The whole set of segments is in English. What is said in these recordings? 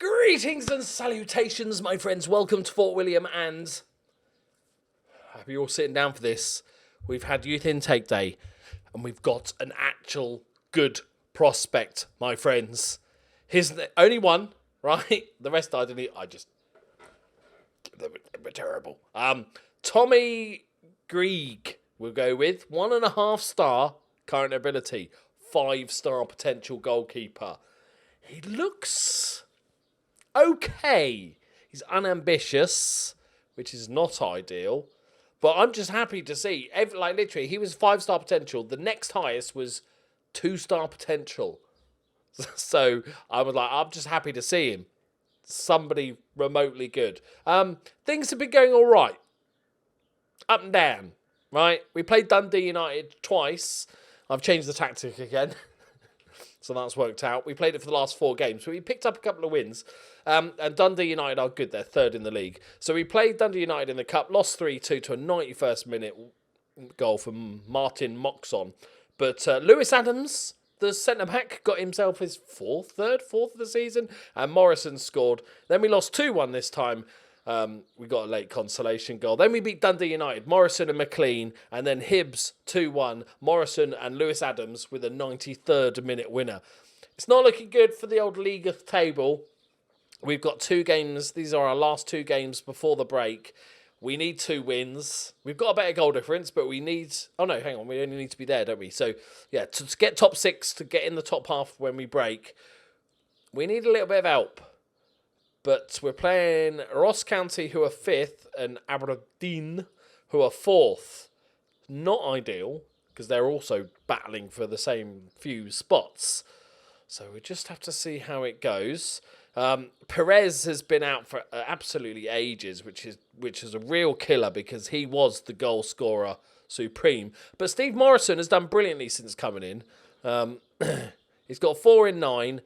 Greetings and salutations, my friends. Welcome to Fort William, and I hope you're all sitting down for this. We've had Youth Intake Day, and we've got an actual good prospect, my friends. Here's the only one, right? The rest I didn't. I just they were terrible. Tommy Greig, we'll go with 1.5 star current ability, 5-star potential goalkeeper. He looks okay. He's unambitious, which is not ideal. But I'm just happy to see, literally, he was 5-star potential. The next highest was 2-star potential. So I was like, I'm just happy to see him. Somebody remotely good. Things have been going all right. Up and down, right? We played Dundee United twice. I've changed the tactic again. So that's worked out. We played it for the last 4 games. So we picked up a couple of wins. And Dundee United are good. They're 3rd in the league. So we played Dundee United in the Cup. Lost 3-2 to a 91st minute goal from Martin Moxon. But Lewis Adams, the centre-back, got himself his 4th of the season. And Morrison scored. Then we lost 2-1 this time. We got a late consolation goal. Then we beat Dundee United, Morrison and McLean, and then Hibs 2-1, Morrison and Lewis Adams with a 93rd minute winner. It's not looking good for the old league table. We've got 2 games. These are our last 2 games before the break. We need 2 wins. We've got a better goal difference, but we need... Oh, no, hang on. We only need to be there, don't we? So, yeah, to get top 6, to get in the top half when we break, we need a little bit of help. But we're playing Ross County, who are 5th, and Aberdeen, who are 4th. Not ideal, because they're also battling for the same few spots. So we just have to see how it goes. Perez has been out for absolutely ages, which is a real killer, because he was the goal scorer supreme. But Steve Morrison has done brilliantly since coming in. He's got 4 in 9.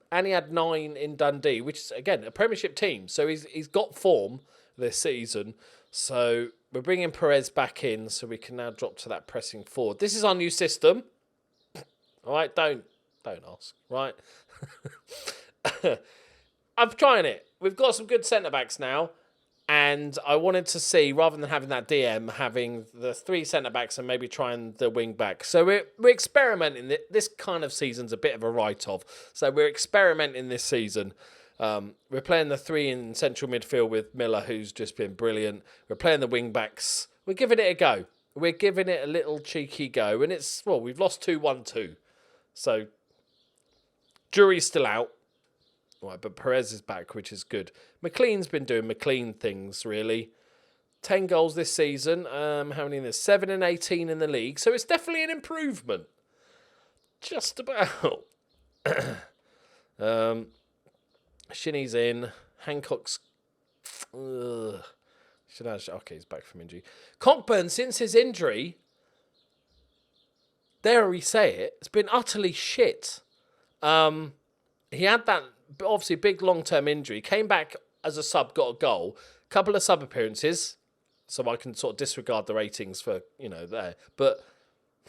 And he had 9 in Dundee, which is, again, a Premiership team. So he's got form this season. So we're bringing Perez back in so we can now drop to that pressing forward. This is our new system. All right, don't ask, right? I'm trying it. We've got some good centre-backs now. And I wanted to see, rather than having that DM, having the 3 centre-backs and maybe trying the wing-back. So we're experimenting. This kind of season's a bit of a write-off. So we're experimenting this season. We're playing the 3 in central midfield with Miller, who's just been brilliant. We're playing the wing-backs. We're giving it a go. We're giving it a little cheeky go. And we've lost 2-1-2. So jury's still out. Right, but Perez is back, which is good. McLean's been doing McLean things, really. 10 goals this season. How many in this? 7 and 18 in the league. So it's definitely an improvement. Just about. Shinny's in. Hancock's... Okay, he's back from injury. Cockburn, since his injury, dare we say it, it's been utterly shit. He had that... obviously big long-term injury, came back as a sub, got a goal, couple of sub appearances, so I can sort of disregard the ratings for, there. But,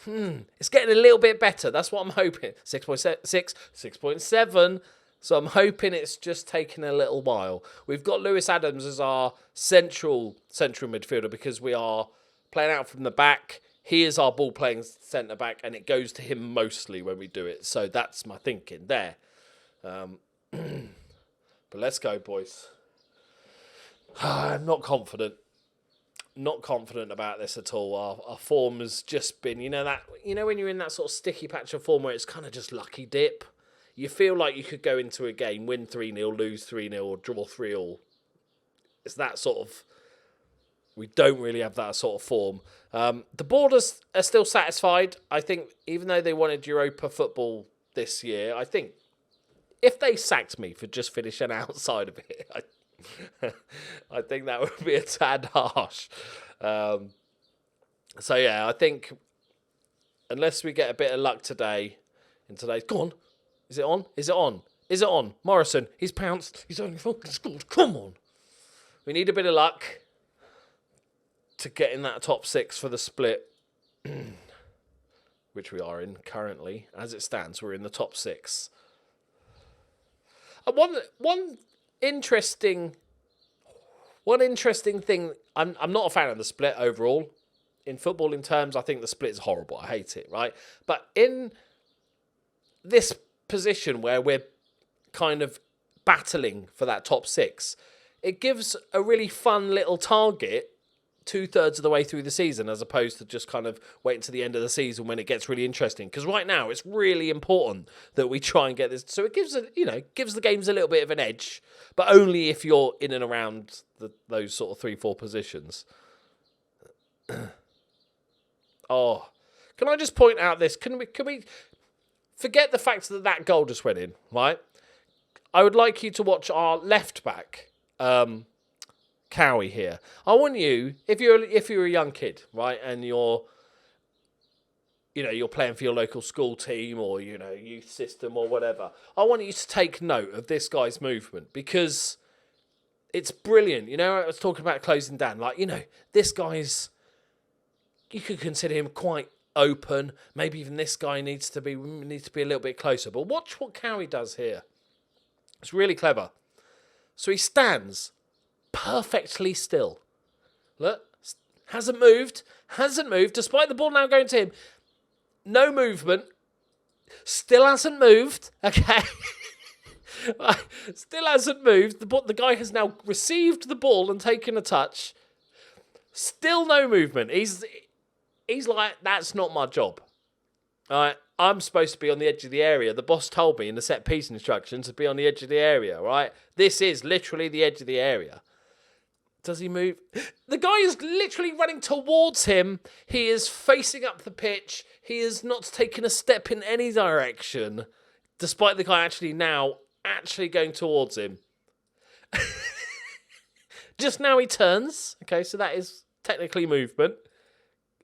it's getting a little bit better. That's what I'm hoping. 6.6, 6.7. So I'm hoping it's just taking a little while. We've got Lewis Adams as our central midfielder because we are playing out from the back. He is our ball-playing centre-back, and it goes to him mostly when we do it. So that's my thinking there. But let's go, boys. I'm not confident. Not confident about this at all. Our form has just been, when you're in that sort of sticky patch of form where it's kind of just lucky dip. You feel like you could go into a game, win 3-0, lose 3-0, or draw 3-all. It's that sort of... We don't really have that sort of form. The board are still satisfied. I think, even though they wanted Europa football this year, I think if they sacked me for just finishing outside of it, I think that would be a tad harsh. So, yeah, I think unless we get a bit of luck today, in today's... Go on. Is it on? Is it on? Is it on? Morrison, he's pounced. He's only fucking scored. Come on. We need a bit of luck to get in that top 6 for the split, which we are in currently. As it stands, we're in the top 6. One interesting thing. I'm not a fan of the split overall. In footballing terms, I think the split is horrible. I hate it, right? But in this position where we're kind of battling for that top 6, it gives a really fun little target 2/3 of the way through the season, as opposed to just kind of waiting to the end of the season when it gets really interesting. Because right now it's really important that we try and get this. So it gives the games a little bit of an edge, but only if you're in and around those sort of 3-4 positions. Oh, can I just point out this? Can we forget the fact that goal just went in, right? I would like you to watch our left back, Cowie here. I want you, if you're a young kid, right, and you're playing for your local school team or youth system or whatever, I want you to take note of this guy's movement because it's brilliant. I was talking about closing down, this guy's. You could consider him quite open. Maybe even this guy needs to be a little bit closer. But watch what Cowie does here. It's really clever. So he stands perfectly still. Look, hasn't moved, despite the ball now going to him. No movement. Still hasn't moved. Okay. Still hasn't moved. The guy has now received the ball and taken a touch. Still no movement. He's like, that's not my job. All right, I'm supposed to be on the edge of the area. The boss told me in the set piece instructions to be on the edge of the area, right? This is literally the edge of the area. Does he move? The guy is literally running towards him. He is facing up the pitch. He is not taking a step in any direction, despite the guy actually going towards him. Just now he turns. Okay, so that is technically movement.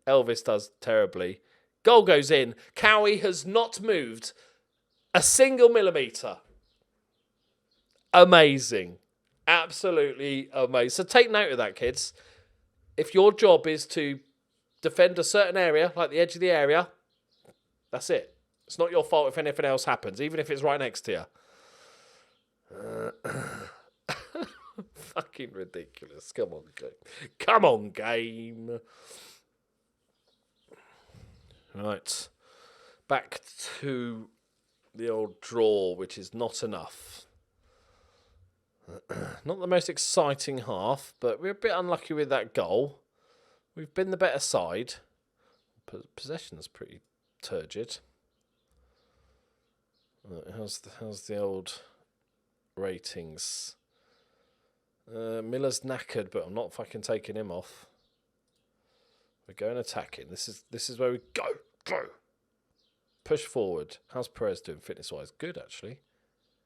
Elvis does terribly. Goal goes in. Cowie has not moved a single millimetre. Amazing. Absolutely amazing. So take note of that, kids. If your job is to defend a certain area, like the edge of the area, that's it. It's not your fault if anything else happens, even if it's right next to you. Fucking ridiculous. Come on, game. Come on, game. Right. Back to the old draw, which is not enough. Not the most exciting half, but we're a bit unlucky with that goal. We've been the better side. Possession's pretty turgid. How's the old ratings? Miller's knackered, but I'm not fucking taking him off. We're going attacking. This is where we go. Push forward. How's Perez doing fitness-wise? Good, actually.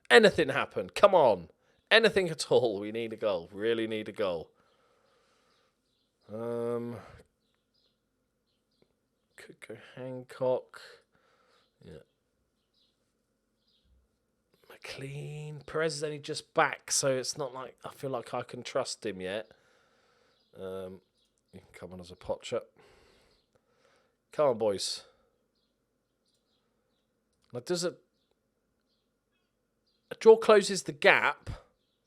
Anything happen? Come on. Anything at all. We need a goal. Really need a goal. Could go Hancock. Yeah. McLean. Perez is only just back, so it's not like I feel like I can trust him yet. You can come on as a potcher. Come on, boys. Like, does a draw closes the gap?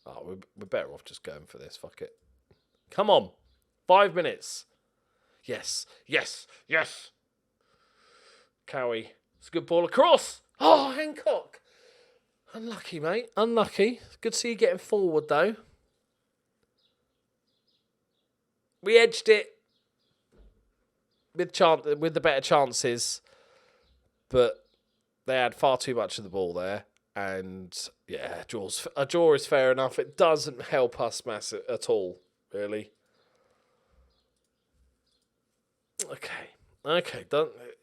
Oh, we're better off just going for this. Fuck it. Come on. 5 minutes. Yes. Cowie. It's a good ball across. Oh, Hancock. Unlucky, mate. Unlucky. Good to see you getting forward, though. We edged it with the better chances, but they had far too much of the ball there. And yeah, a draw is fair enough. It doesn't help us massive at all, really. Okay.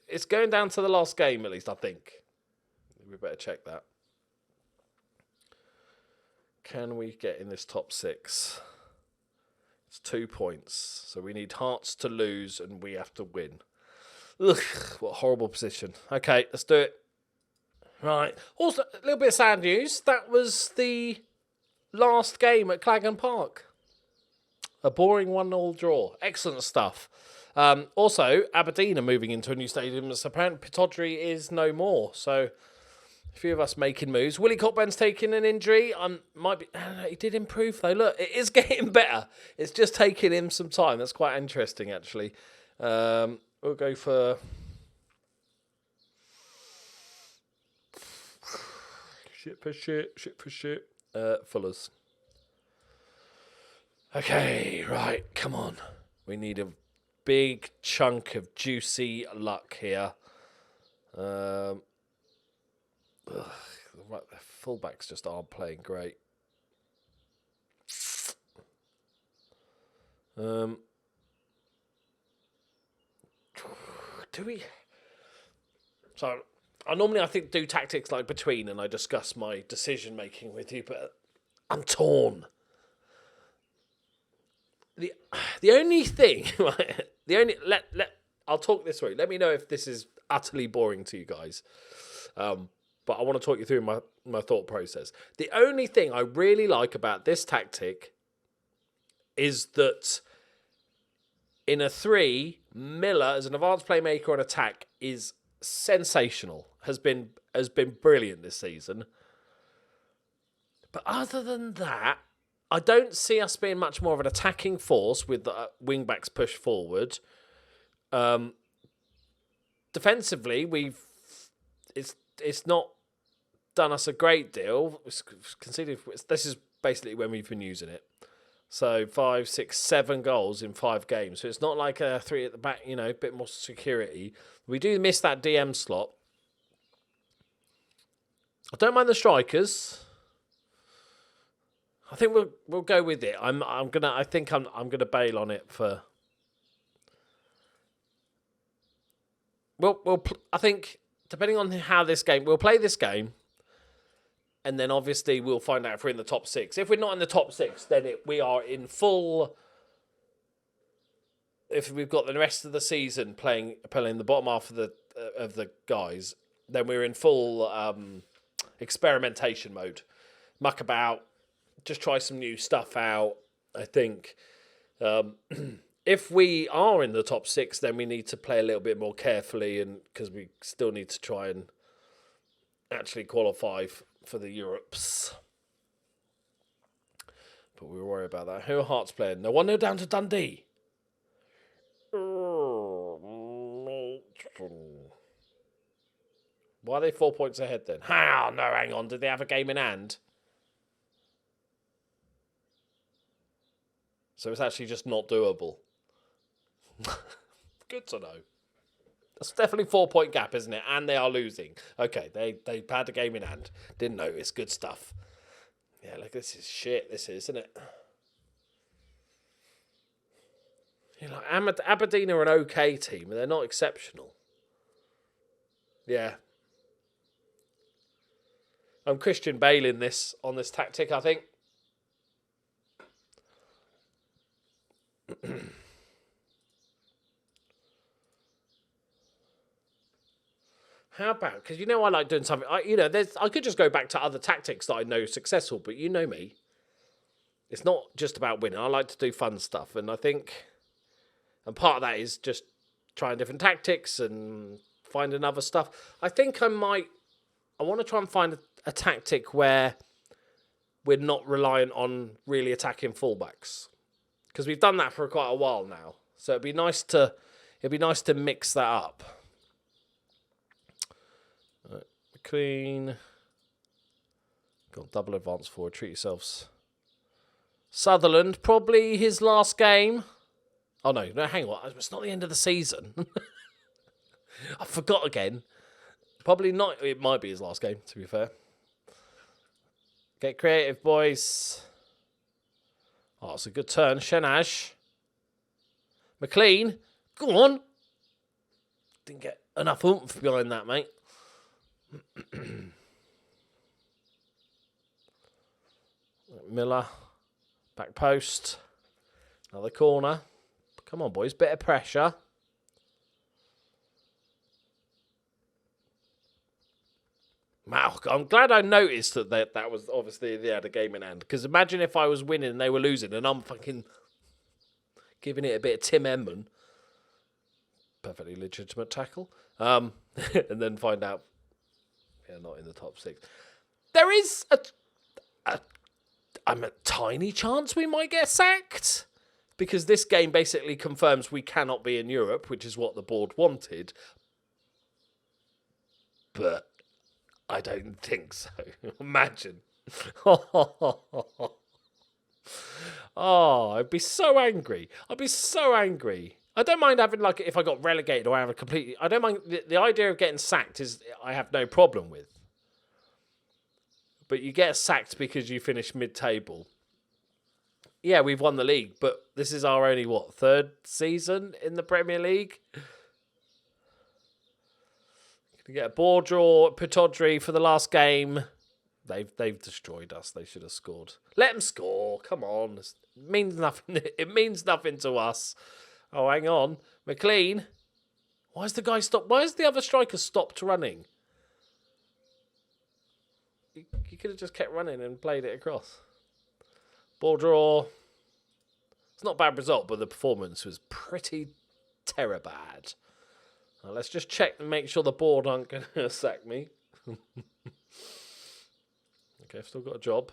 It's going down to the last game, at least, I think. We better check that. Can we get in this top 6? It's 2 points. So we need Hearts to lose and we have to win. Ugh, what a horrible position. Okay, let's do it. Right. Also, a little bit of sad news. That was the last game at Clagham Park. A boring 1-1 draw. Excellent stuff. Also, Aberdeen are moving into a new stadium. So apparently Pittodrie is no more. So A few of us making moves. Willie Cockburn's taking an injury. Might be. I don't know, he did improve though. Look, it is getting better. It's just taking him some time. That's quite interesting, actually. We'll go for shit for shit. Fuller's. Okay, right. Come on. We need a big chunk of juicy luck here. Right, the fullbacks just aren't playing great. Do we? So I normally do tactics like between, and I discuss my decision making with you, but I'm torn. The only thing, right? I'll talk this through. Let me know if this is utterly boring to you guys. But I want to talk you through my thought process. The only thing I really like about this tactic is that in a 3, Miller as an advanced playmaker on attack is sensational. Has been brilliant this season. But other than that, I don't see us being much more of an attacking force with the wing-backs push forward. Defensively, it's not done us a great deal. Considered this is basically when we've been using it. So 5, 6, 7 goals in 5 games. So it's not like a 3 at the back, a bit more security. We do miss that DM slot. I don't mind the strikers. I think we'll go with it. I'm gonna bail on it for. I think depending on how we'll play this game, and then obviously we'll find out if we're in the top 6. If we're not in the top 6, then we are in full. If we've got the rest of the season playing the bottom half of the guys, then we're in full experimentation mode. Muck about, just try some new stuff out. I think. If we are in the top 6, then we need to play a little bit more carefully, and because we still need to try and actually qualify for the Europes. But we'll worry about that. Who are Hearts playing? No 1-0 down to Dundee. Why are they 4 points ahead then? No, hang on. Did they have a game in hand? So it's actually just not doable. Good to know. That's definitely 4-point gap, isn't it? And they are losing. Okay, they had a game in hand. Didn't notice. Good stuff. Yeah, look, this is shit. This is, isn't it? Aberdeen are an okay team, but they're not exceptional. Yeah. I'm Christian Bale on this tactic, I think. How about, because I like doing something. I could just go back to other tactics that I know are successful, but you know me. It's not just about winning. I like to do fun stuff, and I think, and part of that is just trying different tactics and finding other stuff. I think I want to try and find a tactic where we're not reliant on really attacking fullbacks, because we've done that for quite a while now. So it'd be nice to mix that up. McLean. Got double advance forward. Treat yourselves. Sutherland, probably his last game. Oh, no, hang on. It's not the end of the season. I forgot again. Probably not. It might be his last game, to be fair. Get creative, boys. Oh, it's a good turn. Shenaj. McLean. Go on. Didn't get enough oomph behind that, mate. Miller. Back post. Another corner. Come on, boys. Bit of pressure. Wow, I'm glad I noticed that was obviously they had a game in hand. Because imagine if I was winning and they were losing and I'm fucking giving it a bit of Tim Edman. Perfectly legitimate tackle. And then find out Yeah, not in the top 6. There is a tiny chance we might get sacked, because this game basically confirms we cannot be in Europe, which is what the board wanted. But I don't think so. Imagine. Oh, I'd be so angry. I'd be so angry. I don't mind having, like, if I got relegated or I have a completely... I don't mind... The idea of getting sacked is I have no problem with. But you get sacked because you finish mid-table. Yeah, we've won the league, but this is our only, what, 3rd season in the Premier League? Can get a ball draw, Pitodri for the last game. They've destroyed us. They should have scored. Let them score. Come on. It means nothing. It means nothing to us. Oh, hang on. McLean. Why has the guy stopped? Why has the other striker stopped running? You could have just kept running and played it across. Ball draw. It's not a bad result, but the performance was pretty terrible. Now, let's just check and make sure the board aren't going to sack me. Okay, I've still got a job.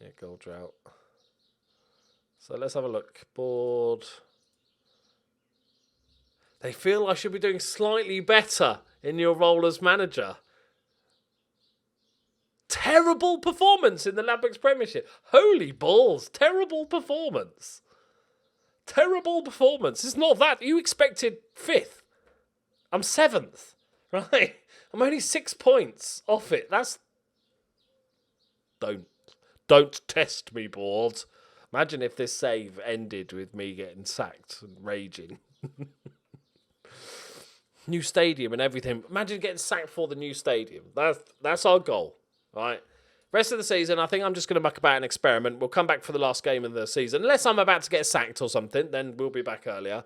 Yeah, goal drought. So let's have a look. Board. They feel I should be doing slightly better in your role as manager. Terrible performance in the Lambics Premiership. Holy balls. Terrible performance. Terrible performance. It's not that. You expected 5th. I'm 7th. Right? I'm only 6 points off it. That's... Don't test me, board. Imagine if this save ended with me getting sacked and raging. New stadium and everything. Imagine getting sacked for the new stadium. That's our goal. Right? Rest of the season, I think I'm just going to muck about an experiment. We'll come back for the last game of the season. Unless I'm about to get sacked or something, then we'll be back earlier.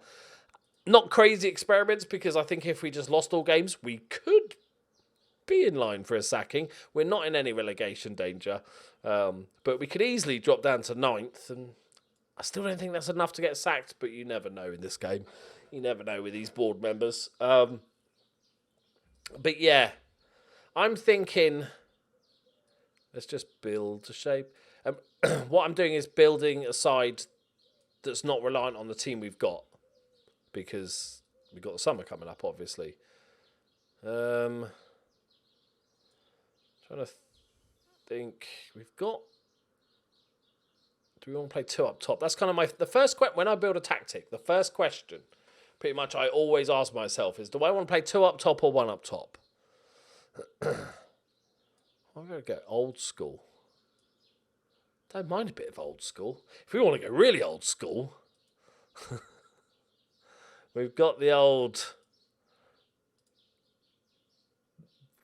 Not crazy experiments, because I think if we just lost all games, we could be in line for a sacking. We're not in any relegation danger. But we could easily drop down to 9th, and I still don't think that's enough to get sacked, but you never know in this game. You never know with these board members. But yeah, I'm thinking... Let's just build a shape. What I'm doing is building a side that's not reliant on the team we've got, because we've got the summer coming up, obviously. Trying to think. We've got... Do we want to play 2 up top? That's kind of the first question. When I build a tactic, the first question, pretty much I always ask myself is, do I want to play 2 up top or 1 up top? I'm going to go old school. Don't mind a bit of old school. If we want to go really old school, we've got the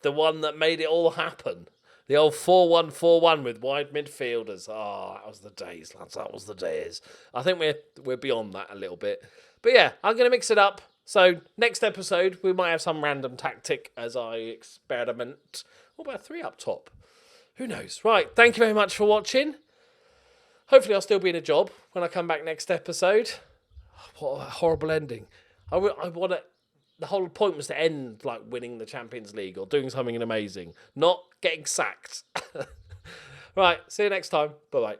one that made it all happen. The old 4-1-4-1 with wide midfielders. Oh, that was the days, lads. That was the days. I think we're beyond that a little bit. But yeah, I'm going to mix it up. So next episode, we might have some random tactic as I experiment. What about 3 up top? Who knows? Right, thank you very much for watching. Hopefully I'll still be in a job when I come back next episode. What a horrible ending. I want to... The whole point was to end like winning the Champions League or doing something amazing, not getting sacked. Right, see you next time. Bye-bye.